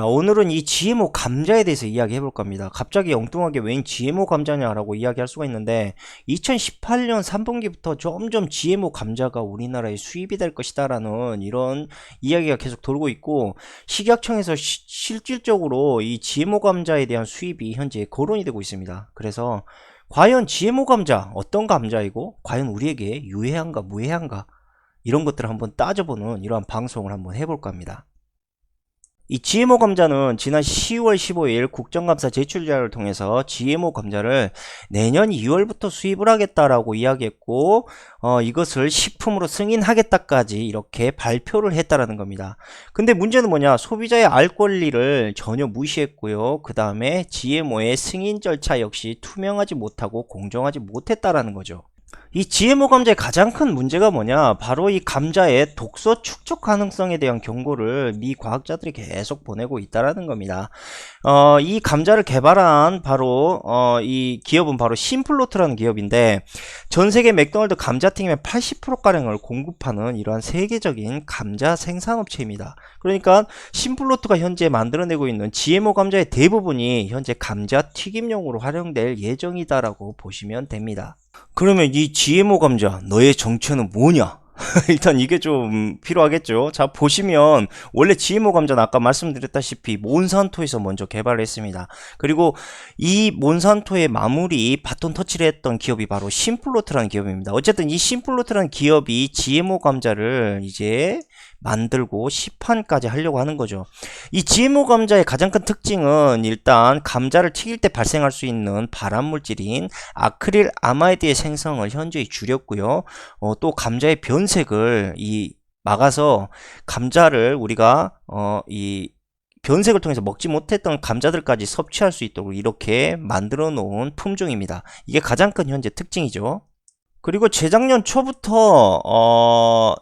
자, 오늘은 이 GMO 감자에 대해서 이야기해 볼 겁니다. 갑자기 엉뚱하게 웬 GMO 감자냐라고 이야기할 수가 있는데 2018년 3분기부터 점점 GMO 감자가 우리나라에 수입이 될 것이다 라는 이런 이야기가 계속 돌고 있고, 식약청에서 실질적으로 이 GMO 감자에 대한 수입이 현재 거론이 되고 있습니다. 그래서 과연 GMO 감자 어떤 감자이고 과연 우리에게 유해한가 무해한가, 이런 것들을 한번 따져보는 이러한 방송을 한번 해볼까 합니다. 이 GMO 감자는 지난 10월 15일 국정감사 제출자를 통해서 GMO 감자를 내년 2월부터 수입을 하겠다라고 이야기했고, 이것을 식품으로 승인하겠다까지 이렇게 발표를 했다라는 겁니다. 근데 문제는 뭐냐, 소비자의 알 권리를 전혀 무시했고요. 그 다음에 GMO의 승인 절차 역시 투명하지 못하고 공정하지 못했다라는 거죠. 이 GMO 감자의 가장 큰 문제가 뭐냐, 바로 이 감자의 독소 축적 가능성에 대한 경고를 미 과학자들이 계속 보내고 있다라는 겁니다. 이 감자를 개발한 바로 이 기업은 바로 심플로트라는 기업인데, 전 세계 맥도날드 감자튀김의 80%가량을 공급하는 이러한 세계적인 감자 생산업체입니다. 그러니까 심플로트가 현재 만들어내고 있는 GMO 감자의 대부분이 현재 감자튀김용으로 활용될 예정이다라고 보시면 됩니다. 그러면 이 GMO 감자 너의 정체는 뭐냐? 일단 이게 좀 필요하겠죠. 자, 보시면 원래 GMO 감자는 아까 말씀드렸다시피 몬산토에서 먼저 개발을 했습니다. 그리고 이 몬산토의 마무리 바톤 터치를 했던 기업이 바로 심플로트라는 기업입니다. 어쨌든 이 심플로트라는 기업이 GMO 감자를 이제 만들고 시판까지 하려고 하는 거죠. 이 GMO 감자의 가장 큰 특징은 일단 감자를 튀길 때 발생할 수 있는 발암물질인 아크릴 아마이드의 생성을 현저히 줄였고요. 또 감자의 변색을 막아서 감자를 우리가 이 변색을 통해서 먹지 못했던 감자들까지 섭취할 수 있도록 이렇게 만들어 놓은 품종입니다. 이게 가장 큰 현재 특징이죠. 그리고 재작년 초부터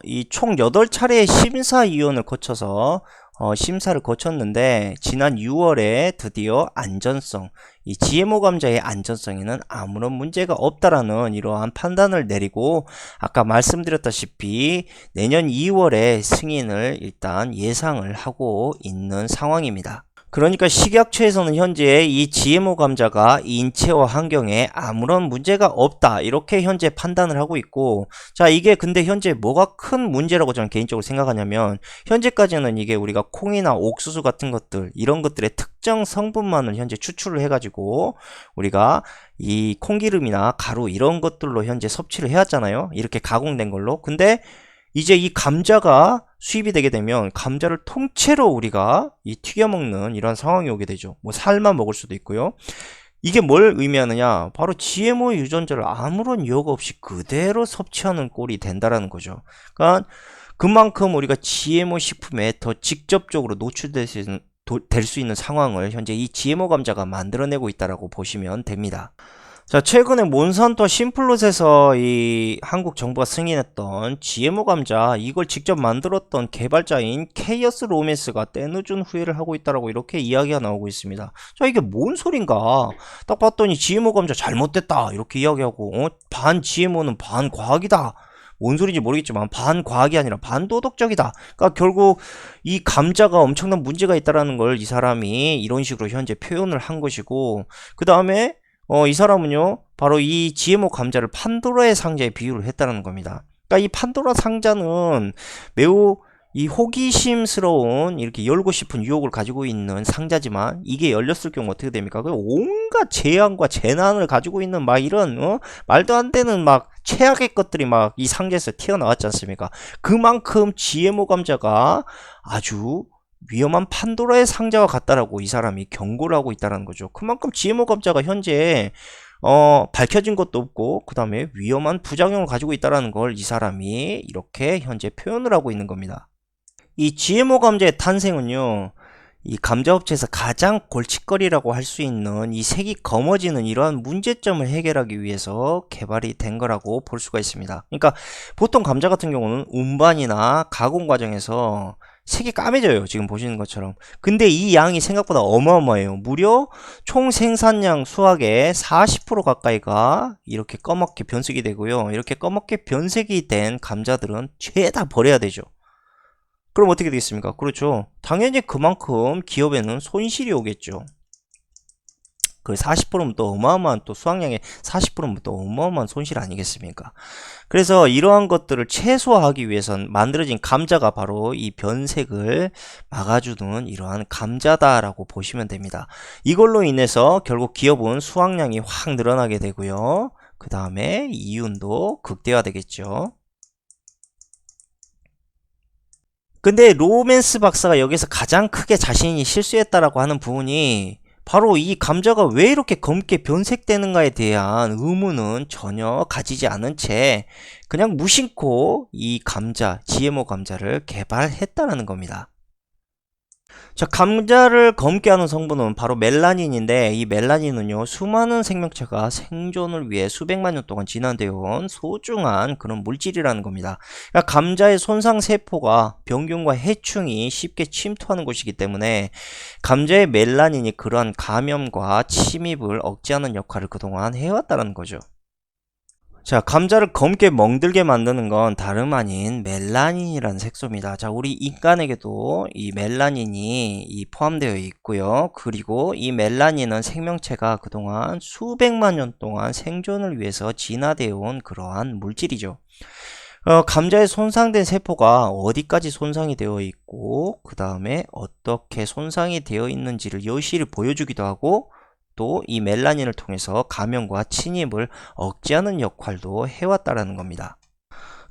이 총 8차례의 심사위원을 거쳐서 심사를 거쳤는데, 지난 6월에 드디어 안전성, 이 GMO 감자의 안전성에는 아무런 문제가 없다라는 이러한 판단을 내리고, 아까 말씀드렸다시피 내년 2월에 승인을 일단 예상을 하고 있는 상황입니다. 그러니까 식약처에서는 현재 이 GMO 감자가 인체와 환경에 아무런 문제가 없다, 이렇게 현재 판단을 하고 있고, 자, 이게 근데 현재 뭐가 큰 문제라고 저는 개인적으로 생각하냐면, 현재까지는 이게 우리가 콩이나 옥수수 같은 것들, 이런 것들의 특정 성분만을 현재 추출을 해가지고 우리가 이 콩기름이나 가루 이런 것들로 현재 섭취를 해왔잖아요. 이렇게 가공된 걸로. 근데 이제 이 감자가 수입이 되게 되면 감자를 통째로 우리가 튀겨 먹는 이런 상황이 오게 되죠. 뭐 살만 먹을 수도 있고요. 이게 뭘 의미하느냐, 바로 GMO 유전자를 아무런 유혹 없이 그대로 섭취하는 꼴이 된다라는 거죠. 그러니까 그만큼 우리가 GMO 식품에 더 직접적으로 노출될 수 있는 상황을 현재 이 GMO 감자가 만들어내고 있다라고 보시면 됩니다. 자, 최근에 몬산토 심플롯에서 이 한국 정부가 승인했던 GMO 감자, 이걸 직접 만들었던 개발자인 케이어스 로맨스가 때늦은 후회를 하고 있다라고 이렇게 이야기가 나오고 있습니다. 자, 이게 뭔 소린가? 딱 봤더니 GMO 감자 잘못됐다 이렇게 이야기하고, 반 GMO는 반 과학이다. 뭔 소리인지 모르겠지만 반 과학이 아니라 반 도덕적이다. 그러니까 결국 이 감자가 엄청난 문제가 있다라는 걸 이 사람이 이런 식으로 현재 표현을 한 것이고, 그 다음에 이 사람은요, 바로 이 GMO 감자를 판도라의 상자에 비유를 했다는 겁니다. 그러니까 이 판도라 상자는 매우 이 호기심스러운, 이렇게 열고 싶은 유혹을 가지고 있는 상자지만, 이게 열렸을 경우 어떻게 됩니까? 온갖 재앙과 재난을 가지고 있는 막 이런 말도 안 되는 막 최악의 것들이 막 이 상자에서 튀어나왔지 않습니까? 그만큼 GMO 감자가 아주 위험한 판도라의 상자와 같다라고 이 사람이 경고를 하고 있다는 거죠. 그만큼 GMO 감자가 현재 밝혀진 것도 없고, 그 다음에 위험한 부작용을 가지고 있다는 걸 이 사람이 이렇게 현재 표현을 하고 있는 겁니다. 이 GMO 감자의 탄생은요, 이 감자업체에서 가장 골칫거리라고 할 수 있는 이 색이 검어지는 이러한 문제점을 해결하기 위해서 개발이 된 거라고 볼 수가 있습니다. 그러니까 보통 감자 같은 경우는 운반이나 가공 과정에서 색이 까매져요, 지금 보시는 것처럼. 근데 이 양이 생각보다 어마어마해요. 무려 총 생산량 수확의 40% 가까이가 이렇게 검게 변색이 되고요. 이렇게 검게 변색이 된 감자들은 죄다 버려야 되죠. 그럼 어떻게 되겠습니까? 그렇죠. 당연히 그만큼 기업에는 손실이 오겠죠. 그 40%면 또 어마어마한 또 수확량의 40%면 또 어마어마한 손실 아니겠습니까? 그래서 이러한 것들을 최소화하기 위해선 만들어진 감자가 바로 이 변색을 막아주는 이러한 감자다라고 보시면 됩니다. 이걸로 인해서 결국 기업은 수확량이 확 늘어나게 되고요. 그 다음에 이윤도 극대화되겠죠. 근데 로맨스 박사가 여기서 가장 크게 자신이 실수했다라고 하는 부분이 바로 이 감자가 왜 이렇게 검게 변색되는가에 대한 의문은 전혀 가지지 않은 채 그냥 무심코 이 감자, GMO 감자를 개발했다는 겁니다. 자, 감자를 검게 하는 성분은 바로 멜라닌인데 이 멜라닌은요 수많은 생명체가 생존을 위해 수백만 년 동안 진화되어 온 소중한 그런 물질이라는 겁니다. 그러니까 감자의 손상 세포가 병균과 해충이 쉽게 침투하는 곳이기 때문에 감자의 멜라닌이 그러한 감염과 침입을 억제하는 역할을 그동안 해왔다는 거죠. 자, 감자를 검게 멍들게 만드는 건 다름 아닌 멜라닌이라는 색소입니다. 자, 우리 인간에게도 이 멜라닌이 포함되어 있고요. 그리고 이 멜라닌은 생명체가 그동안 수백만 년 동안 생존을 위해서 진화되어 온 그러한 물질이죠. 감자에 손상된 세포가 어디까지 손상이 되어 있고, 그 다음에 어떻게 손상이 되어 있는지를 여실히 보여주기도 하고, 또 이 멜라닌을 통해서 감염과 침입을 억제하는 역할도 해왔다라는 겁니다.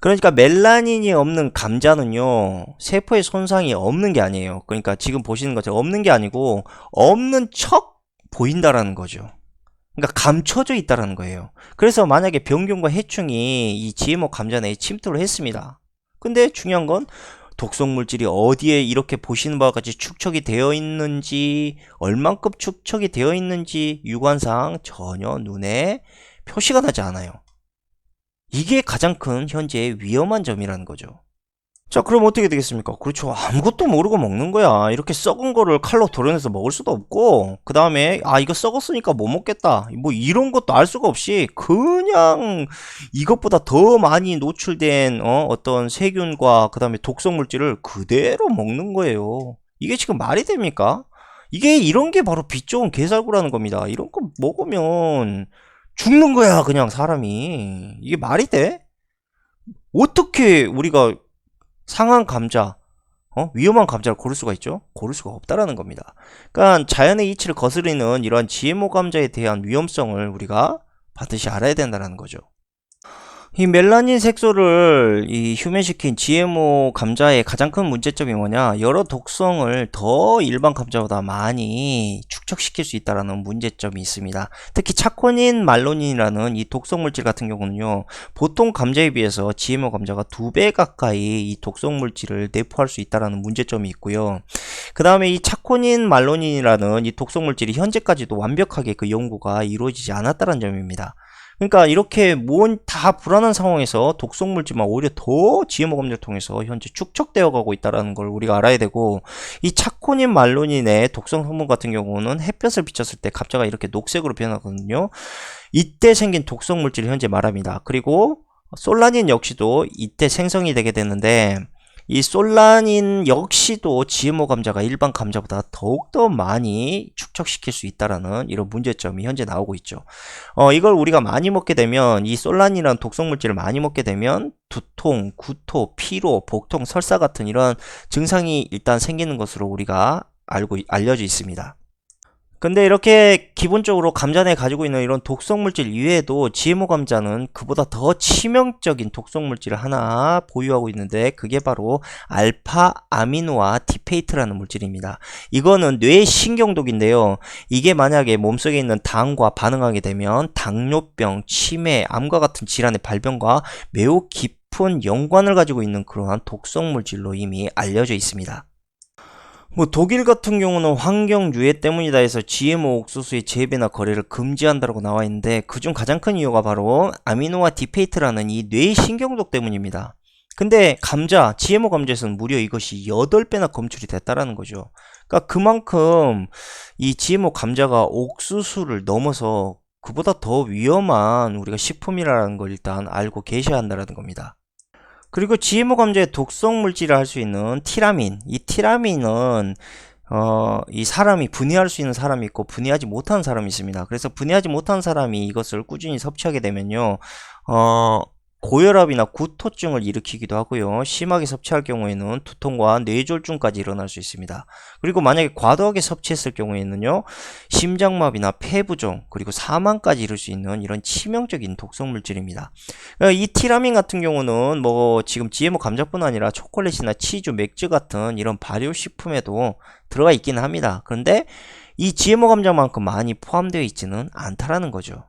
그러니까 멜라닌이 없는 감자는요, 세포의 손상이 없는 게 아니에요. 그러니까 지금 보시는 것처럼 없는 게 아니고, 없는 척 보인다라는 거죠. 그러니까 감춰져 있다라는 거예요. 그래서 만약에 병균과 해충이 이 GMO 감자 내에 침투를 했습니다. 근데 중요한 건 독성 물질이 어디에 이렇게 보시는 바와 같이 축적이 되어 있는지, 얼만큼 축적이 되어 있는지 육안상 전혀 눈에 표시가 나지 않아요. 이게 가장 큰 현재의 위험한 점이라는 거죠. 자, 그럼 어떻게 되겠습니까? 그렇죠. 아무것도 모르고 먹는 거야. 이렇게 썩은 거를 칼로 도려내서 먹을 수도 없고, 그 다음에, 아, 이거 썩었으니까 못 먹겠다. 뭐 이런 것도 알 수가 없이, 그냥 이것보다 더 많이 노출된, 어떤 세균과 그 다음에 독성 물질을 그대로 먹는 거예요. 이게 지금 말이 됩니까? 이게 이런 게 바로 빛 좋은 개살구라는 겁니다. 이런 거 먹으면 죽는 거야, 그냥 사람이. 이게 말이 돼? 어떻게 우리가 상한 감자, 위험한 감자를 고를 수가 있죠? 고를 수가 없다라는 겁니다. 그러니까 자연의 이치를 거스르는 이러한 GMO 감자에 대한 위험성을 우리가 반드시 알아야 된다는 거죠. 이 멜라닌 색소를 휴면시킨 GMO 감자의 가장 큰 문제점이 뭐냐? 여러 독성을 더 일반 감자보다 많이 축적시킬 수 있다는 문제점이 있습니다. 특히 차코닌 말로닌이라는 이 독성 물질 같은 경우는요, 보통 감자에 비해서 GMO 감자가 2배 가까이 이 독성 물질을 내포할 수 있다는 문제점이 있고요. 그 다음에 이 차코닌 말로닌이라는 이 독성 물질이 현재까지도 완벽하게 그 연구가 이루어지지 않았다는 점입니다. 그러니까 이렇게 다 불안한 상황에서 독성 물질만 오히려 더 GMO 감자를 통해서 현재 축적되어 가고 있다는 걸 우리가 알아야 되고, 이 차코닌 말로닌의 독성 성분 같은 경우는 햇볕을 비쳤을 때 감자가 이렇게 녹색으로 변하거든요. 이때 생긴 독성 물질을 현재 말합니다. 그리고 솔라닌 역시도 이때 생성이 되게 되는데, 이 솔라닌 역시도 GMO 감자가 일반 감자보다 더욱더 많이 축적시킬 수 있다라는 이런 문제점이 현재 나오고 있죠. 이걸 우리가 많이 먹게 되면, 이 솔라닌이라는 독성 물질을 많이 먹게 되면 두통, 구토, 피로, 복통, 설사 같은 이런 증상이 일단 생기는 것으로 우리가 알려져 있습니다. 근데 이렇게 기본적으로 감자내에 가지고 있는 이런 독성 물질 이외에도 GMO 감자는 그보다 더 치명적인 독성 물질을 하나 보유하고 있는데, 그게 바로 알파 아미노아 티페이트라는 물질입니다. 이거는 뇌신경독인데요. 이게 만약에 몸속에 있는 당과 반응하게 되면 당뇨병, 치매, 암과 같은 질환의 발병과 매우 깊은 연관을 가지고 있는 그러한 독성 물질로 이미 알려져 있습니다. 뭐 독일 같은 경우는 환경 유해 때문이다 해서 GMO 옥수수의 재배나 거래를 금지한다고 나와 있는데, 그중 가장 큰 이유가 바로 아미노아 디페이트라는 이 뇌신경독 때문입니다. 근데 감자, GMO 감자에서는 무려 이것이 8배나 검출이 됐다라는 거죠. 그러니까 그만큼 이 GMO 감자가 옥수수를 넘어서 그보다 더 위험한 우리가 식품이라는 걸 일단 알고 계셔야 한다는 겁니다. 그리고 GMO 감자의 독성 물질을 할 수 있는 티라민. 이 티라민은 이 사람이 분해할 수 있는 사람이 있고 분해하지 못하는 사람이 있습니다. 그래서 분해하지 못한 사람이 이것을 꾸준히 섭취하게 되면요, 고혈압이나 구토증을 일으키기도 하고요. 심하게 섭취할 경우에는 두통과 뇌졸중까지 일어날 수 있습니다. 그리고 만약에 과도하게 섭취했을 경우에는요, 심장마비나 폐부종, 그리고 사망까지 이룰 수 있는 이런 치명적인 독성 물질입니다. 이 티라민 같은 경우는 뭐 지금 GMO 감자뿐 아니라 초콜릿이나 치즈, 맥주 같은 이런 발효식품에도 들어가 있기는 합니다. 그런데 이 GMO 감자만큼 많이 포함되어 있지는 않다라는 거죠.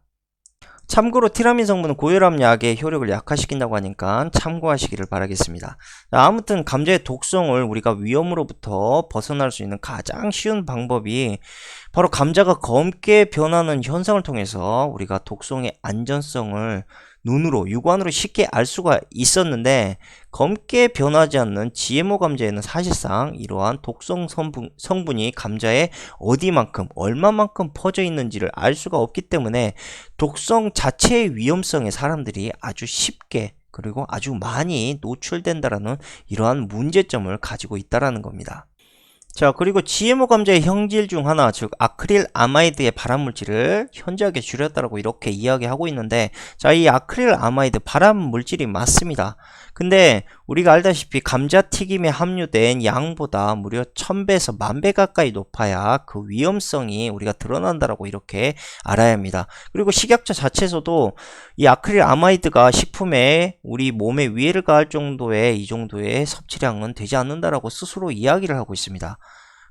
참고로 티라민 성분은 고혈압 약의 효력을 약화시킨다고 하니까 참고하시기를 바라겠습니다. 아무튼 감자의 독성을 우리가 위험으로부터 벗어날 수 있는 가장 쉬운 방법이 바로 감자가 검게 변하는 현상을 통해서 우리가 독성의 안전성을 눈으로, 육안으로 쉽게 알 수가 있었는데, 검게 변하지 않는 GMO 감자에는 사실상 이러한 독성 성분이 감자에 어디만큼, 얼마만큼 퍼져 있는지를 알 수가 없기 때문에 독성 자체의 위험성에 사람들이 아주 쉽게 그리고 아주 많이 노출된다라는 이러한 문제점을 가지고 있다라는 겁니다. 자, 그리고 GMO 감자의 형질 중 하나, 즉 아크릴 아마이드의 발암물질을 현저하게 줄였다라고 이렇게 이야기하고 있는데, 자, 이 아크릴 아마이드 발암물질이 맞습니다. 근데 우리가 알다시피 감자튀김에 함유된 양보다 무려 1000배에서 10,000배 가까이 높아야 그 위험성이 우리가 드러난다라고 이렇게 알아야 합니다. 그리고 식약처 자체에서도 이 아크릴 아마이드가 식품에 우리 몸에 위해를 가할 정도의 이 정도의 섭취량은 되지 않는다라고 스스로 이야기를 하고 있습니다.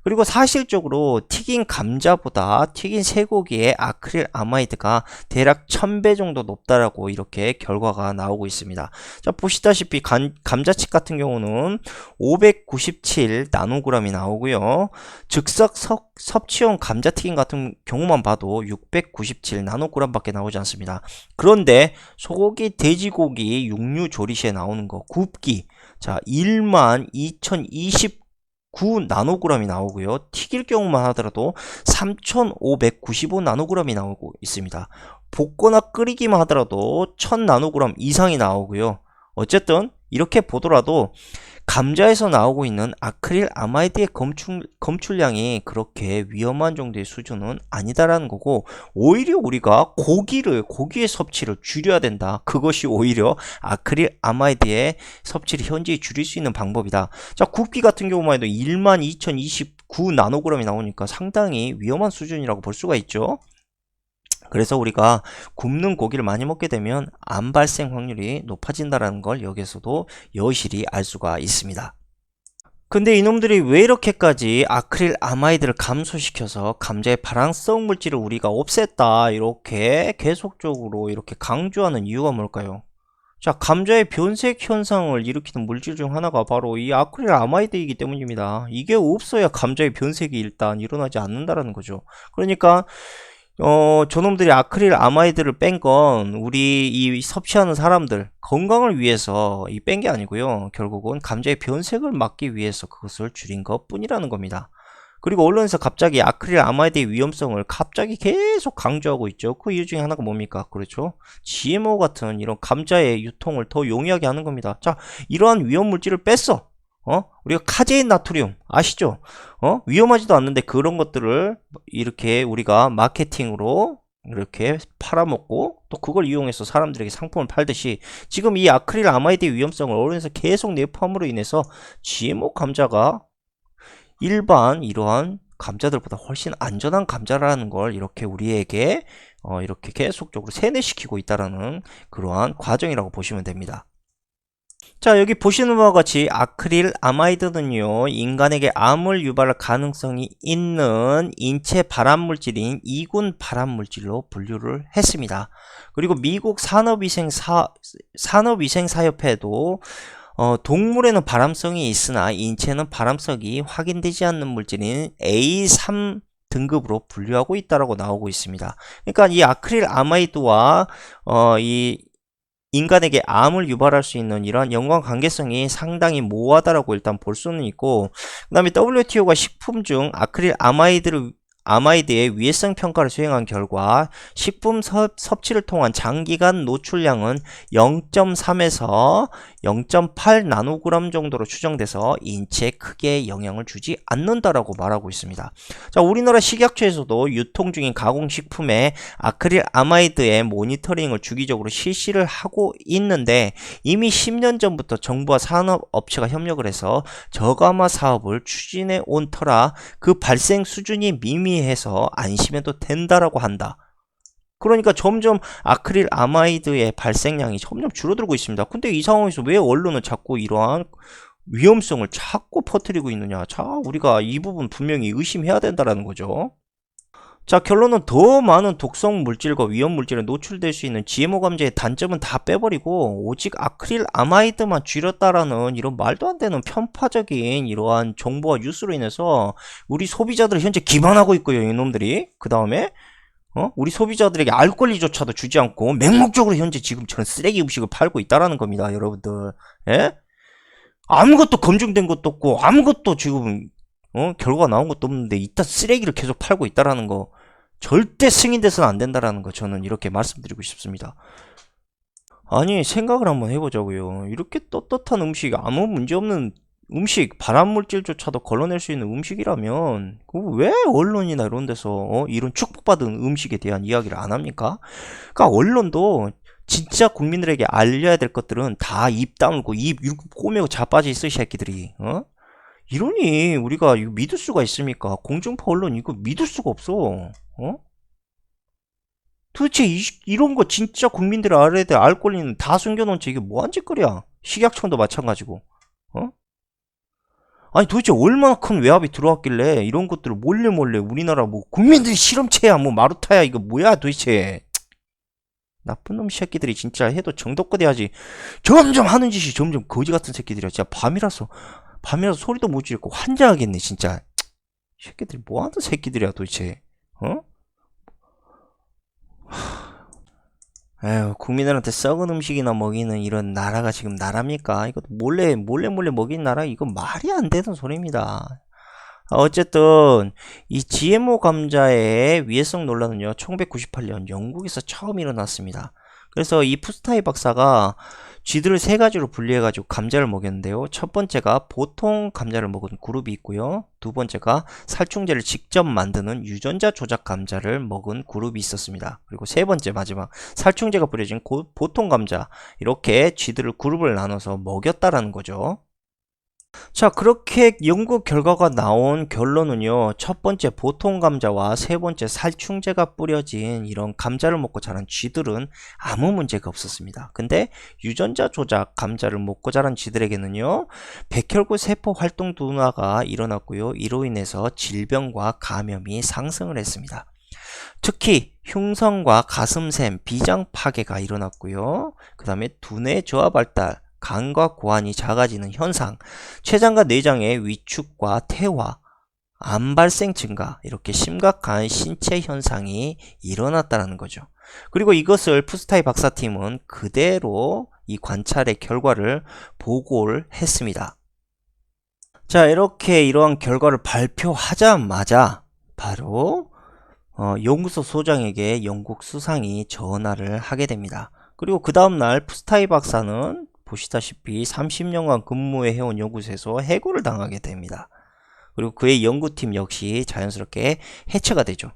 그리고 사실적으로 튀긴 감자보다 튀긴 쇠고기의 아크릴 아마이드가 대략 1000배 정도 높다라고 이렇게 결과가 나오고 있습니다. 자, 보시다시피 감자칩 같은 경우는 597 나노그램이 나오고요. 즉석 섭취용 감자튀김 같은 경우만 봐도 697 나노그램 밖에 나오지 않습니다. 그런데 소고기, 돼지고기, 육류 조리시에 나오는 거 굽기, 자, 12,029 나노그램이 나오고요. 튀길 경우만 하더라도 3,595 나노그램이 나오고 있습니다. 볶거나 끓이기만 하더라도 1000 나노그램 이상이 나오고요. 어쨌든 이렇게 보더라도 감자에서 나오고 있는 아크릴 아마이드의 검출량이 그렇게 위험한 정도의 수준은 아니다라는 거고, 오히려 우리가 고기의 섭취를 줄여야 된다. 그것이 오히려 아크릴 아마이드의 섭취를 현저히 줄일 수 있는 방법이다. 자, 굽기 같은 경우만 해도 12,029 나노그램이 나오니까 상당히 위험한 수준이라고 볼 수가 있죠. 그래서 우리가 굽는 고기를 많이 먹게 되면 암 발생 확률이 높아진다는 걸 여기서도 여실히 알 수가 있습니다. 근데 이놈들이 왜 이렇게까지 아크릴 아마이드를 감소시켜서 감자의 발암성 물질을 우리가 없앴다 이렇게 계속적으로 이렇게 강조하는 이유가 뭘까요? 자, 감자의 변색 현상을 일으키는 물질 중 하나가 바로 이 아크릴 아마이드이기 때문입니다. 이게 없어야 감자의 변색이 일단 일어나지 않는다라는 거죠. 그러니까 저놈들이 아크릴 아마이드를 뺀 건 우리 이 섭취하는 사람들 건강을 위해서 뺀 게 아니고요. 결국은 감자의 변색을 막기 위해서 그것을 줄인 것 뿐이라는 겁니다. 그리고 언론에서 갑자기 아크릴 아마이드의 위험성을 갑자기 계속 강조하고 있죠. 그 이유 중에 하나가 뭡니까? 그렇죠. GMO 같은 이런 감자의 유통을 더 용이하게 하는 겁니다. 자, 이러한 위험 물질을 뺐어. 우리가 카제인 나트륨 아시죠? 위험하지도 않는데 그런 것들을 이렇게 우리가 마케팅으로 이렇게 팔아먹고 또 그걸 이용해서 사람들에게 상품을 팔듯이 지금 이 아크릴 아마이드의 위험성을 언론에서 계속 내포함으로 인해서 GMO 감자가 일반 이러한 감자들보다 훨씬 안전한 감자라는 걸 이렇게 우리에게 이렇게 계속적으로 세뇌시키고 있다라는 그러한 과정이라고 보시면 됩니다. 자, 여기 보시는 바와 같이 아크릴 아마이드는요, 인간에게 암을 유발할 가능성이 있는 인체 발암물질인 이군 발암물질로 분류를 했습니다. 그리고 미국 산업위생사협회도 동물에는 발암성이 있으나 인체는 발암성이 확인되지 않는 물질인 A3 등급으로 분류하고 있다라고 나오고 있습니다. 그러니까 이 아크릴 아마이드와 이 인간에게 암을 유발할 수 있는 이러한 연관관계성이 상당히 모호하다라고 일단 볼 수는 있고, 그 다음에 WTO가 식품 중 아크릴 아마이드의 위해성 평가를 수행한 결과 식품 섭취를 통한 장기간 노출량은 0.3에서 0.8 나노그램 정도로 추정돼서 인체에 크게 영향을 주지 않는다라고 말하고 있습니다. 자, 우리나라 식약처에서도 유통 중인 가공식품의 아크릴 아마이드의 모니터링을 주기적으로 실시를 하고 있는데 이미 10년 전부터 정부와 산업업체가 협력을 해서 저감화 사업을 추진해 온 터라 그 발생 수준이 미미해서 안심해도 된다라고 한다. 그러니까 점점 아크릴 아마이드의 발생량이 점점 줄어들고 있습니다. 근데 이 상황에서 왜 언론은 자꾸 이러한 위험성을 자꾸 퍼뜨리고 있느냐. 자, 우리가 이 부분 분명히 의심해야 된다는 거죠. 자, 결론은 더 많은 독성 물질과 위험 물질에 노출될 수 있는 GMO 감자의 단점은 다 빼버리고 오직 아크릴 아마이드만 줄였다라는 이런 말도 안 되는 편파적인 이러한 정보와 뉴스로 인해서 우리 소비자들을 현재 기만하고 있고요, 이놈들이. 그 다음에 우리 소비자들에게 알 권리조차도 주지 않고 맹목적으로 현재 지금처럼 쓰레기 음식을 팔고 있다라는 겁니다, 여러분들. 예? 아무것도 검증된 것도 없고 아무것도 지금 결과가 나온 것도 없는데 이딴 쓰레기를 계속 팔고 있다라는 거 절대 승인돼서는 안 된다라는 거 저는 이렇게 말씀드리고 싶습니다. 아니, 생각을 한번 해보자고요. 이렇게 떳떳한 음식, 아무 문제없는 음식, 발암물질조차도 걸러낼 수 있는 음식이라면 왜 언론이나 이런 데서 이런 축복받은 음식에 대한 이야기를 안 합니까? 그러니까 언론도 진짜 국민들에게 알려야 될 것들은 다 입 다물고 입 꼬매고 자빠져 있어, 이 새끼들이. 이러니 우리가 이거 믿을 수가 있습니까? 공중파 언론 이거 믿을 수가 없어. 도대체 이런 거 진짜 국민들이 알아야 돼. 알 권리는 다 숨겨놓은 채 이게 뭐한 짓거리야. 식약청도 마찬가지고. 아니 도대체 얼마나 큰 외압이 들어왔길래 이런 것들을 몰래 우리나라 뭐 국민들이 실험체야 뭐 마루타야 이거 뭐야 도대체. 나쁜 놈 새끼들이 진짜 해도 정도껏 해야지. 점점 하는 짓이 점점 거지 같은 새끼들이야. 진짜 밤이라서 소리도 못 지르고 환장하겠네 진짜. 이 새끼들이 뭐하는 새끼들이야 도대체. 에휴, 국민들한테 썩은 음식이나 먹이는 이런 나라가 지금 나라입니까? 이거 몰래 먹이는 나라 이거 말이 안 되는 소리입니다. 어쨌든 이 GMO 감자의 위해성 논란은요 1998년 영국에서 처음 일어났습니다. 그래서 이 푸스타이 박사가 쥐들을 세 가지로 분리해가지고 감자를 먹였는데요. 첫 번째가 보통 감자를 먹은 그룹이 있고요. 두 번째가 살충제를 직접 만드는 유전자 조작 감자를 먹은 그룹이 있었습니다. 그리고 세 번째 마지막 살충제가 뿌려진 보통 감자, 이렇게 쥐들을 그룹을 나눠서 먹였다라는 거죠. 자, 그렇게 연구 결과가 나온 결론은요, 첫 번째 보통 감자와 세 번째 살충제가 뿌려진 이런 감자를 먹고 자란 쥐들은 아무 문제가 없었습니다. 근데 유전자 조작 감자를 먹고 자란 쥐들에게는요, 백혈구 세포 활동 둔화가 일어났고요, 이로 인해서 질병과 감염이 상승을 했습니다. 특히 흉성과 가슴샘, 비장 파괴가 일어났고요, 그 다음에 두뇌 저하 발달, 간과 고환이 작아지는 현상, 췌장과 내장의 위축과 퇴화, 암 발생 증가, 이렇게 심각한 신체 현상이 일어났다는 거죠. 그리고 이것을 푸스타이 박사팀은 그대로 이 관찰의 결과를 보고를 했습니다. 자, 이렇게 이러한 결과를 발표하자마자 바로 연구소 소장에게 영국 수상이 전화를 하게 됩니다. 그리고 그 다음날 푸스타이 박사는 보시다시피 30년간 근무해온 연구소에서 해고를 당하게 됩니다. 그리고 그의 연구팀 역시 자연스럽게 해체가 되죠.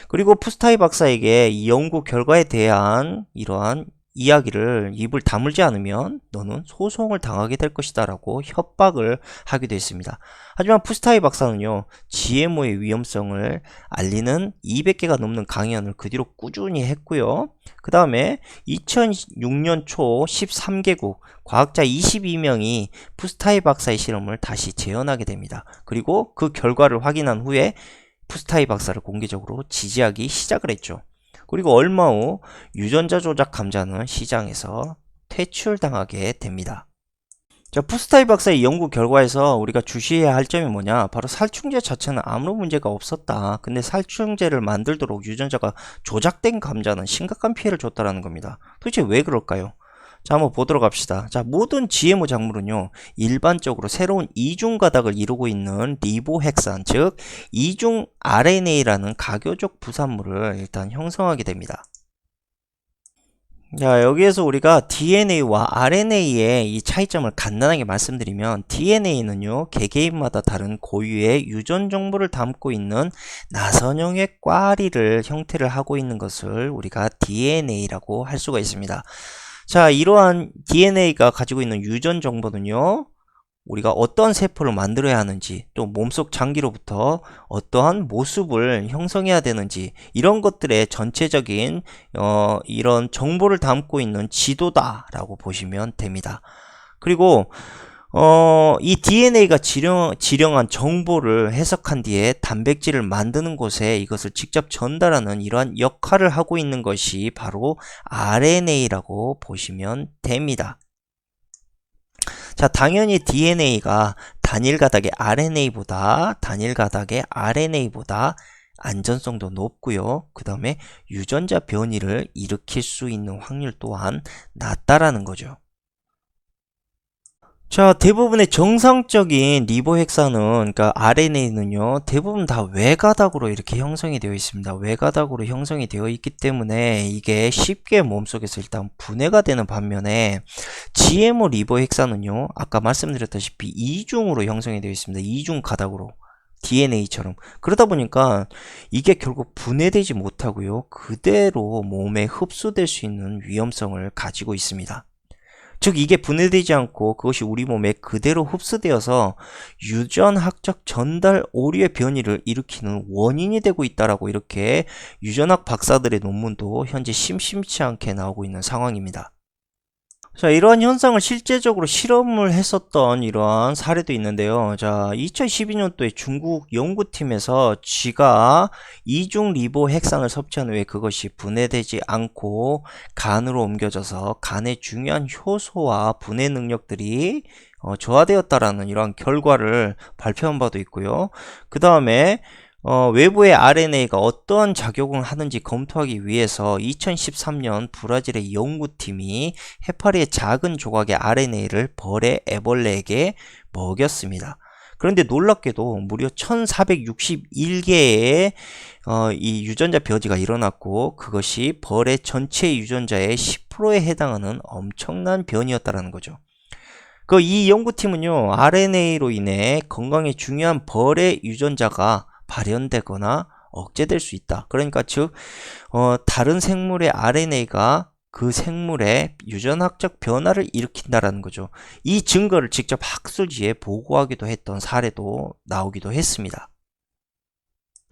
그리고 푸스타이 박사에게 이 연구 결과에 대한 이러한 이야기를 입을 다물지 않으면 너는 소송을 당하게 될 것이다 라고 협박을 하기도 했습니다. 하지만 푸스타이 박사는요, GMO의 위험성을 알리는 200개가 넘는 강연을 그 뒤로 꾸준히 했고요. 그 다음에 2006년 초 13개국 과학자 22명이 푸스타이 박사의 실험을 다시 재현하게 됩니다. 그리고 그 결과를 확인한 후에 푸스타이 박사를 공개적으로 지지하기 시작을 했죠. 그리고 얼마 후 유전자 조작 감자는 시장에서 퇴출당하게 됩니다. 자, 푸스타이 박사의 연구 결과에서 우리가 주시해야 할 점이 뭐냐, 바로 살충제 자체는 아무런 문제가 없었다. 근데 살충제를 만들도록 유전자가 조작된 감자는 심각한 피해를 줬다는 겁니다. 도대체 왜 그럴까요? 자, 한번 보도록 합시다. 자, 모든 GMO 작물은요, 일반적으로 새로운 이중 가닥을 이루고 있는 리보핵산, 즉 이중 RNA라는 가교적 부산물을 일단 형성하게 됩니다. 자, 여기에서 우리가 DNA와 RNA의 이 차이점을 간단하게 말씀드리면, DNA는요, 개개인마다 다른 고유의 유전 정보를 담고 있는 나선형의 꽈리를 형태를 하고 있는 것을 우리가 DNA라고 할 수가 있습니다. 자, 이러한 DNA가 가지고 있는 유전 정보는요, 우리가 어떤 세포를 만들어야 하는지, 또 몸속 장기로부터 어떠한 모습을 형성해야 되는지, 이런 것들의 전체적인 이런 정보를 담고 있는 지도다라고 보시면 됩니다. 그리고 이 DNA가 지령한 정보를 해석한 뒤에 단백질을 만드는 곳에 이것을 직접 전달하는 이러한 역할을 하고 있는 것이 바로 RNA라고 보시면 됩니다. 자, 당연히 DNA가 단일 가닥의 RNA보다 안전성도 높고요. 그 다음에 유전자 변이를 일으킬 수 있는 확률 또한 낮다라는 거죠. 자, 대부분의 정상적인 리보핵산은, 그러니까 RNA는요, 대부분 다 외가닥으로 이렇게 형성이 되어 있습니다. 외가닥으로 형성이 되어 있기 때문에 이게 쉽게 몸속에서 일단 분해가 되는 반면에 GMO 리보핵산은요, 아까 말씀드렸다시피 이중으로 형성이 되어 있습니다. 이중 가닥으로. DNA처럼. 그러다 보니까 이게 결국 분해되지 못하고요, 그대로 몸에 흡수될 수 있는 위험성을 가지고 있습니다. 즉 이게 분해되지 않고 그것이 우리 몸에 그대로 흡수되어서 유전학적 전달 오류의 변이를 일으키는 원인이 되고 있다라고 이렇게 유전학 박사들의 논문도 현재 심심치 않게 나오고 있는 상황입니다. 자, 이러한 현상을 실제적으로 실험을 했었던 이러한 사례도 있는데요. 자, 2012년도에 중국 연구팀에서 쥐가 이중 리보 핵산을 섭취한 후에 그것이 분해되지 않고 간으로 옮겨져서 간의 중요한 효소와 분해 능력들이 저하되었다라는 이러한 결과를 발표한 바도 있고요. 그 다음에 외부의 RNA가 어떠한 작용을 하는지 검토하기 위해서 2013년 브라질의 연구팀이 해파리의 작은 조각의 RNA를 애벌레에게 먹였습니다. 그런데 놀랍게도 무려 1461개의 이 유전자 변이가 일어났고 그것이 벌의 전체 유전자의 10%에 해당하는 엄청난 변이였다는 거죠. 이 연구팀은요, RNA로 인해 건강에 중요한 벌의 유전자가 발현되거나 억제될 수 있다. 그러니까 즉 다른 생물의 RNA가 그 생물의 유전학적 변화를 일으킨다라는 거죠. 이 증거를 직접 학술지에 보고하기도 했던 사례도 나오기도 했습니다.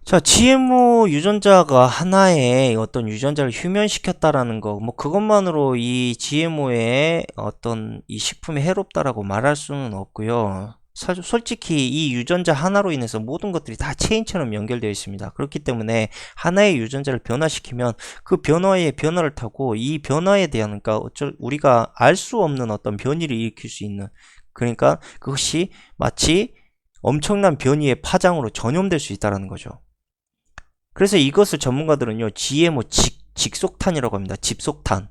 자, GMO 유전자가 하나의 어떤 유전자를 휴면시켰다라는 거, 뭐 그것만으로 이 GMO의 어떤 이 식품이 해롭다라고 말할 수는 없고요. 솔직히 이 유전자 하나로 인해서 모든 것들이 다 체인처럼 연결되어 있습니다. 그렇기 때문에 하나의 유전자를 변화시키면 그 변화의 변화를 타고 이 변화에 대한, 그러니까 우리가 알 수 없는 어떤 변이를 일으킬 수 있는, 그러니까 그것이 마치 엄청난 변이의 파장으로 전염될 수 있다는 거죠. 그래서 이것을 전문가들은요, GMO 직속탄이라고 합니다. 집속탄.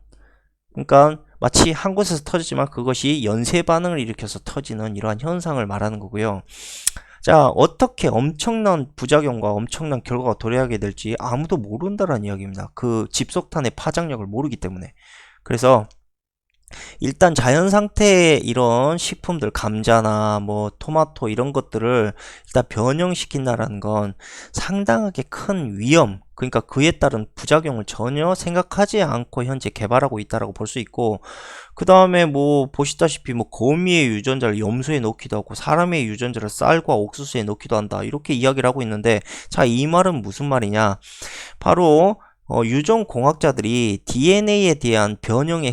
그러니까 마치 한 곳에서 터지지만 그것이 연쇄 반응을 일으켜서 터지는 이러한 현상을 말하는 거고요. 자, 어떻게 엄청난 부작용과 엄청난 결과가 도래하게 될지 아무도 모른다는 이야기입니다. 그 집속탄의 파장력을 모르기 때문에. 그래서 일단 자연 상태의 이런 식품들, 감자나 뭐 토마토 이런 것들을 일단 변형시킨다라는 건 상당하게 큰 위험, 그러니까 그에 따른 부작용을 전혀 생각하지 않고 현재 개발하고 있다라고 볼 수 있고, 그 다음에 뭐 보시다시피 뭐 거미의 유전자를 염소에 넣기도 하고 사람의 유전자를 쌀과 옥수수에 넣기도 한다, 이렇게 이야기를 하고 있는데, 자, 이 말은 무슨 말이냐? 바로 유전공학자들이 DNA에 대한 변형의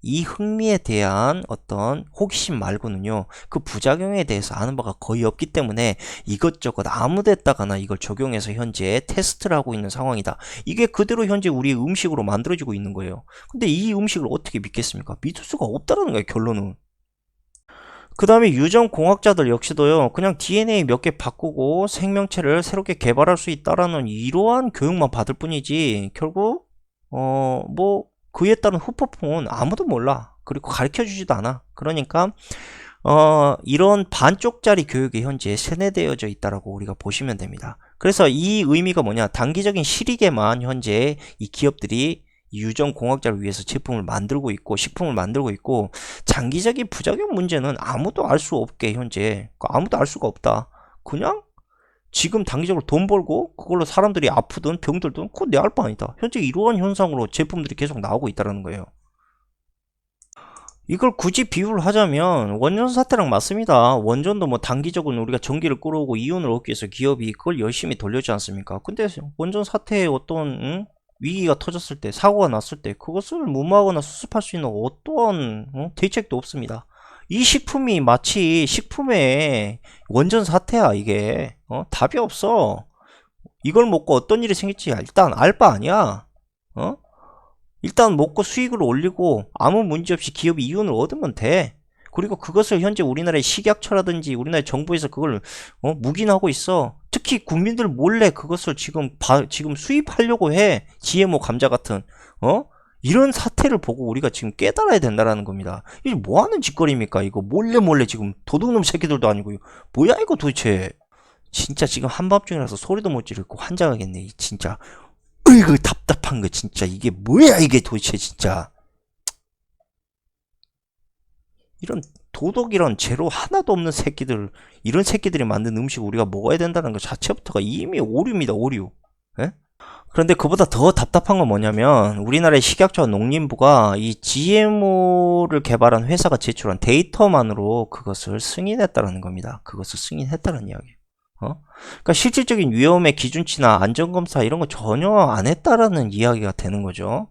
이 흥미에 대한 어떤 호기심 말고는요, 그 부작용에 대해서 아는 바가 거의 없기 때문에 이것저것 아무데다가나 이걸 적용해서 현재 테스트를 하고 있는 상황이다. 이게 그대로 현재 우리의 음식으로 만들어지고 있는 거예요. 근데 이 음식을 어떻게 믿겠습니까? 믿을 수가 없다는 거예요, 결론은. 그 다음에 유전공학자들 역시도요, 그냥 DNA 몇 개 바꾸고 생명체를 새롭게 개발할 수 있다라는 이러한 교육만 받을 뿐이지 결국 뭐 그에 따른 후폭풍은 아무도 몰라. 그리고 가르쳐 주지도 않아. 그러니까 이런 반쪽짜리 교육이 현재 세뇌되어져 있다라고 우리가 보시면 됩니다. 그래서 이 의미가 뭐냐? 단기적인 실익에만 현재 이 기업들이 유전공학자를 위해서 제품을 만들고 있고 식품을 만들고 있고, 장기적인 부작용 문제는 아무도 알 수 없게 현재 아무도 알 수가 없다. 그냥 지금 단기적으로 돈 벌고 그걸로 사람들이 아프든 병들든 그건 내 알 바 아니다. 현재 이러한 현상으로 제품들이 계속 나오고 있다는 거예요. 이걸 굳이 비유를 하자면 원전 사태랑 맞습니다. 원전도 뭐 단기적으로 우리가 전기를 끌어오고 이윤을 얻기 위해서 기업이 그걸 열심히 돌려주지 않습니까? 근데 원전 사태에 어떤 위기가 터졌을 때, 사고가 났을 때 그것을 무마하거나 수습할 수 있는 어떠한 대책도 없습니다. 이 식품이 마치 식품의 원전 사태야. 이게 답이 없어. 이걸 먹고 어떤 일이 생길지 일단 알 바 아니야. 일단 먹고 수익을 올리고 아무 문제 없이 기업이 이윤을 얻으면 돼. 그리고 그것을 현재 우리나라의 식약처라든지 우리나라 정부에서 그걸 묵인하고 있어. 특히 국민들 몰래 그것을 지금 수입하려고 해. GMO 감자 같은 이런 사태를 보고 우리가 지금 깨달아야 된다라는 겁니다. 이게 뭐 하는 짓거리입니까? 이거 몰래 지금 도둑놈 새끼들도 아니고 뭐야 이거 도대체. 진짜 지금 한밤중이라서 소리도 못 지르고 환장하겠네 진짜. 으이그 답답한 거 진짜. 이게 뭐야 이게 도대체 진짜. 이런 도덕이란 재료 하나도 없는 새끼들, 이런 새끼들이 만든 음식 우리가 먹어야 된다는 것 자체부터가 이미 오류입니다. 오류. 예? 그런데 그보다 더 답답한 건 뭐냐면 우리나라의 식약처와 농림부가 이 GMO를 개발한 회사가 제출한 데이터만으로 그것을 승인했다는 겁니다. 그것을 승인했다는 이야기예요. 그러니까 실질적인 위험의 기준치나 안전검사 이런 거 전혀 안 했다라는 이야기가 되는 거죠.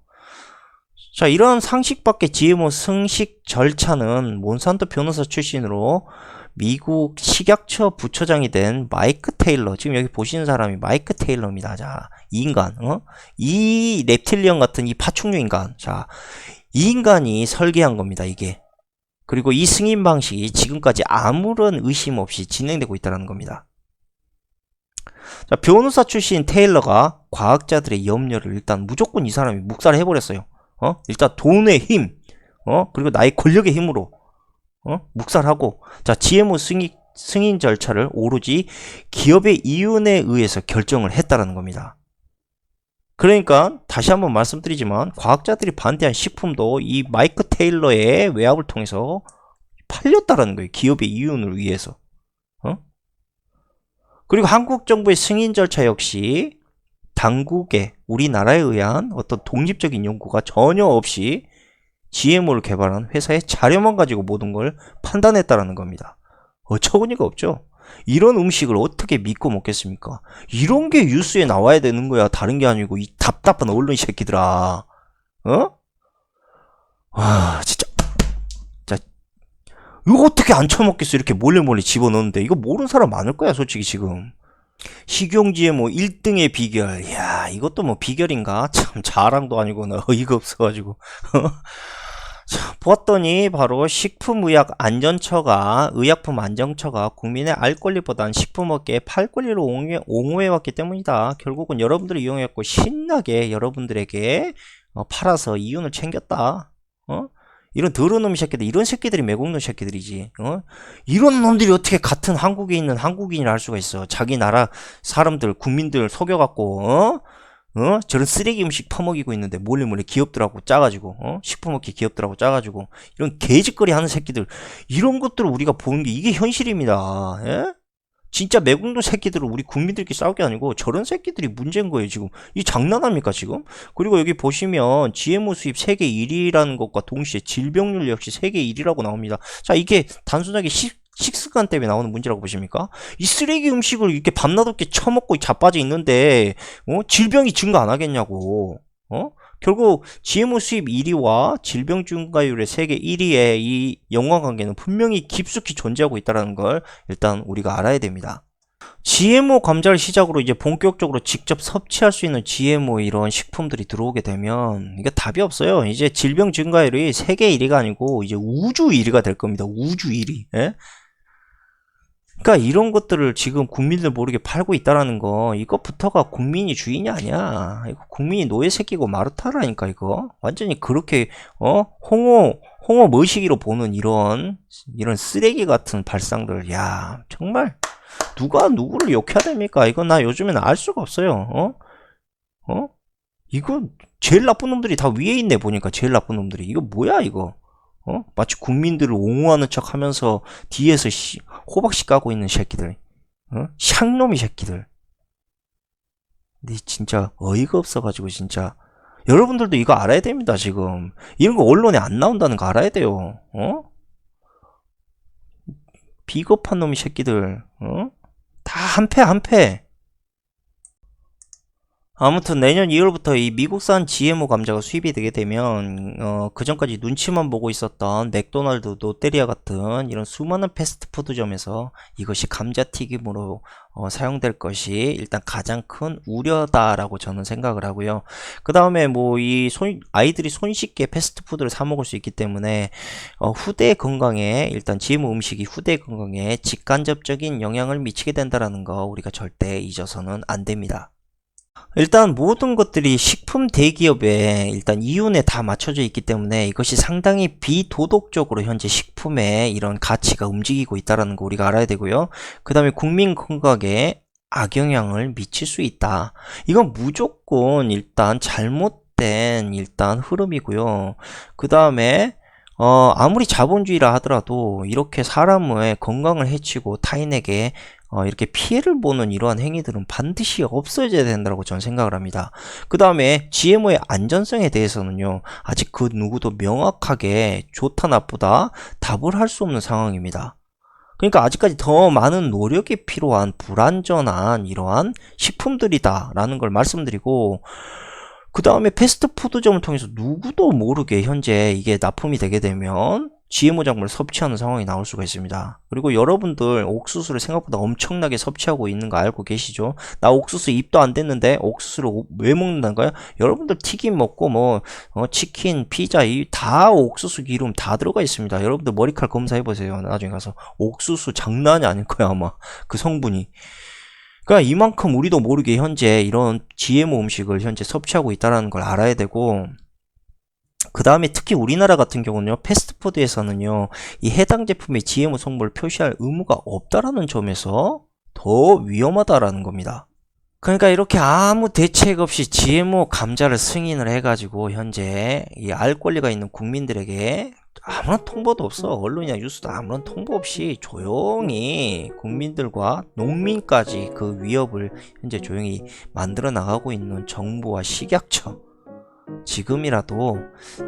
자, 이런 상식 밖의 GMO 승식 절차는 몬산토 변호사 출신으로 미국 식약처 부처장이 된 마이크 테일러, 지금 여기 보시는 사람이 마이크 테일러입니다. 자, 이 인간, 이 reptilian 같은 이 파충류 인간, 자, 이 인간이 설계한 겁니다. 이게. 그리고 이 승인 방식이 지금까지 아무런 의심 없이 진행되고 있다는 겁니다. 자, 변호사 출신 테일러가 과학자들의 염려를 일단 무조건 이 사람이 묵살을 해버렸어요. 일단 돈의 힘, 그리고 나의 권력의 힘으로, 묵살하고, 자, GMO 승인 절차를 오로지 기업의 이윤에 의해서 결정을 했다라는 겁니다. 그러니까, 다시 한번 말씀드리지만, 과학자들이 반대한 식품도 이 마이크 테일러의 외압을 통해서 팔렸다라는 거예요. 기업의 이윤을 위해서. 그리고 한국 정부의 승인 절차 역시 당국의 우리나라에 의한 어떤 독립적인 연구가 전혀 없이 GMO를 개발한 회사의 자료만 가지고 모든 걸 판단했다라는 겁니다. 어처구니가 없죠. 이런 음식을 어떻게 믿고 먹겠습니까? 이런 게 뉴스에 나와야 되는 거야. 다른 게 아니고 이 답답한 언론 새끼들아. 와 진짜. 자, 이거 어떻게 안 처먹겠어. 이렇게 몰래 집어넣는데. 이거 모르는 사람 많을 거야 솔직히 지금. 식용 GMO 1등의 비결. 야, 이것도 뭐 비결인가? 참 자랑도 아니고 나 어이가 없어가지고. 자, 보았더니 바로 의약품 안전처가 국민의 알 권리보단 식품업계의 팔 권리를 옹호해왔기 때문이다. 결국은 여러분들이 이용했고 신나게 여러분들에게 팔아서 이윤을 챙겼다. 이런 더러운 놈 새끼들, 이런 새끼들이 매국노 새끼들이지. 이런 놈들이 어떻게 같은 한국에 있는 한국인이라 할 수가 있어. 자기 나라 사람들, 국민들 속여갖고 저런 쓰레기 음식 퍼먹이고 있는데 몰래 기업들하고 짜가지고 식품업계 기업들하고 짜가지고 이런 개짓거리 하는 새끼들, 이런 것들을 우리가 보는 게 이게 현실입니다. 예? 진짜 매국노 새끼들을 우리 국민들끼리 싸울 게 아니고 저런 새끼들이 문제인 거예요 지금. 이 장난합니까 지금? 그리고 여기 보시면 GMO 수입 세계 1위라는 것과 동시에 질병률 역시 세계 1위라고 나옵니다. 자, 이게 단순하게 식습관 때문에 나오는 문제라고 보십니까? 이 쓰레기 음식을 이렇게 밤낮없게 처먹고 자빠져 있는데 질병이 증가 안 하겠냐고. 결국 GMO 수입 1위와 질병 증가율의 세계 1위의 이 연관관계는 분명히 깊숙이 존재하고 있다는 걸 일단 우리가 알아야 됩니다. GMO 감자를 시작으로 이제 본격적으로 직접 섭취할 수 있는 GMO 이런 식품들이 들어오게 되면 이게 답이 없어요. 이제 질병 증가율이 세계 1위가 아니고 이제 우주 1위가 될 겁니다. 우주 1위. 예? 그러니까 이런 것들을 지금 국민들 모르게 팔고 있다라는 거, 이것부터가 국민이 주인이 아니야. 이거 국민이 노예 새끼고 마르타라니까. 이거 완전히 그렇게 홍어 홍어 머시기로 보는 이런 쓰레기 같은 발상들, 야 정말 누가 누구를 욕해야 됩니까? 이건 나 요즘에는 알 수가 없어요. 이거 제일 나쁜 놈들이 다 위에 있네. 보니까 제일 나쁜 놈들이. 이거 뭐야 이거? 마치 국민들을 옹호하는 척 하면서 뒤에서 호박씨 까고 있는 새끼들. 샹놈이 새끼들. 근데 진짜 어이가 없어가지고 진짜 여러분들도 이거 알아야 됩니다. 지금 이런 거 언론에 안 나온다는 거 알아야 돼요. 비겁한 놈이 새끼들. 다 한패. 아무튼 내년 2월부터 이 미국산 GMO 감자가 수입이 되게 되면 그 전까지 눈치만 보고 있었던 맥도날드, 롯데리아 같은 이런 수많은 패스트푸드점에서 이것이 감자튀김으로 사용될 것이 일단 가장 큰 우려다라고 저는 생각을 하고요. 그 다음에 뭐 아이들이 손쉽게 패스트푸드를 사 먹을 수 있기 때문에 후대 건강에 일단 GMO 음식이 후대 건강에 직간접적인 영향을 미치게 된다라는 거 우리가 절대 잊어서는 안 됩니다. 일단 모든 것들이 식품 대기업에 일단 이윤에 다 맞춰져 있기 때문에 이것이 상당히 비도덕적으로 현재 식품의 이런 가치가 움직이고 있다는 거 우리가 알아야 되고요. 그 다음에 국민 건강에 악영향을 미칠 수 있다. 이건 무조건 일단 잘못된 일단 흐름이고요. 그 다음에 아무리 자본주의라 하더라도 이렇게 사람의 건강을 해치고 타인에게 이렇게 피해를 보는 이러한 행위들은 반드시 없어져야 된다고 저는 생각을 합니다. 그 다음에 GMO의 안전성에 대해서는요, 아직 그 누구도 명확하게 좋다 나쁘다 답을 할 수 없는 상황입니다. 그러니까 아직까지 더 많은 노력이 필요한 불안전한 이러한 식품들이다 라는 걸 말씀드리고, 그 다음에 패스트푸드점을 통해서 누구도 모르게 현재 이게 납품이 되게 되면 GMO 작물을 섭취하는 상황이 나올 수가 있습니다. 그리고 여러분들 옥수수를 생각보다 엄청나게 섭취하고 있는 거 알고 계시죠? 나 옥수수 입도 안 됐는데 옥수수를 왜 먹는다는 거야? 여러분들 튀김 먹고 뭐 치킨, 피자 다 옥수수 기름 다 들어가 있습니다. 여러분들 머리칼 검사해 보세요. 나중에 가서 옥수수 장난이 아닐 거야 아마 그 성분이. 그러니까 이만큼 우리도 모르게 현재 이런 GMO 음식을 현재 섭취하고 있다는 걸 알아야 되고, 그 다음에 특히 우리나라 같은 경우는요, 패스트푸드에서는요, 이 해당 제품의 GMO 성분을 표시할 의무가 없다라는 점에서 더 위험하다라는 겁니다. 그러니까 이렇게 아무 대책 없이 GMO 감자를 승인을 해가지고 현재 이 알 권리가 있는 국민들에게 아무런 통보도 없어. 언론이나 뉴스도 아무런 통보 없이 조용히 국민들과 농민까지 그 위협을 현재 조용히 만들어 나가고 있는 정부와 식약처, 지금이라도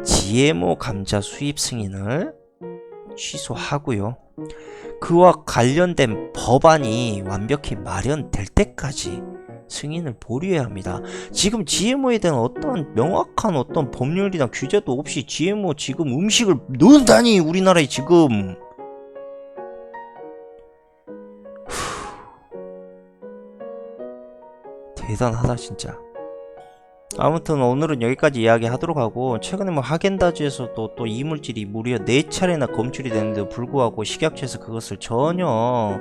GMO 감자 수입 승인을 취소하고요. 그와 관련된 법안이 완벽히 마련될 때까지 승인을 보류해야 합니다. 지금 GMO에 대한 어떤 명확한 어떤 법률이나 규제도 없이 GMO 지금 음식을 넣는다니 우리나라에 지금. 대단하다 진짜. 아무튼 오늘은 여기까지 이야기 하도록 하고, 최근에 뭐 하겐다즈에서도 또 이물질이 무려 4차례나 검출이 됐는데도 불구하고 식약처에서 그것을 전혀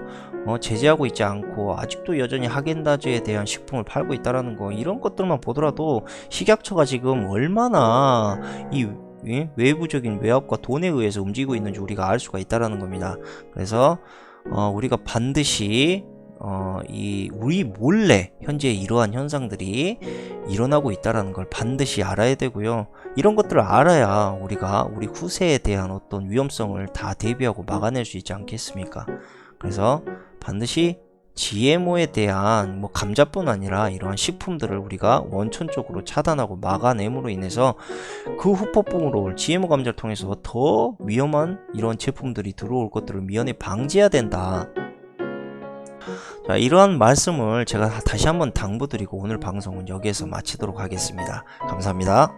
제재하고 있지 않고 아직도 여전히 하겐다즈에 대한 식품을 팔고 있다라는 거, 이런 것들만 보더라도 식약처가 지금 얼마나 이 외부적인 외압과 돈에 의해서 움직이고 있는지 우리가 알 수가 있다라는 겁니다. 그래서 우리가 반드시 우리 몰래 현재 이러한 현상들이 일어나고 있다는 걸 반드시 알아야 되고요. 이런 것들을 알아야 우리가 우리 후세에 대한 어떤 위험성을 다 대비하고 막아낼 수 있지 않겠습니까? 그래서 반드시 GMO에 대한 뭐 감자뿐 아니라 이러한 식품들을 우리가 원천적으로 차단하고 막아냄으로 인해서 그 후폭풍으로 GMO 감자를 통해서 더 위험한 이런 제품들이 들어올 것들을 미연에 방지해야 된다. 자, 이러한 말씀을 제가 다시 한번 당부드리고 오늘 방송은 여기에서 마치도록 하겠습니다. 감사합니다.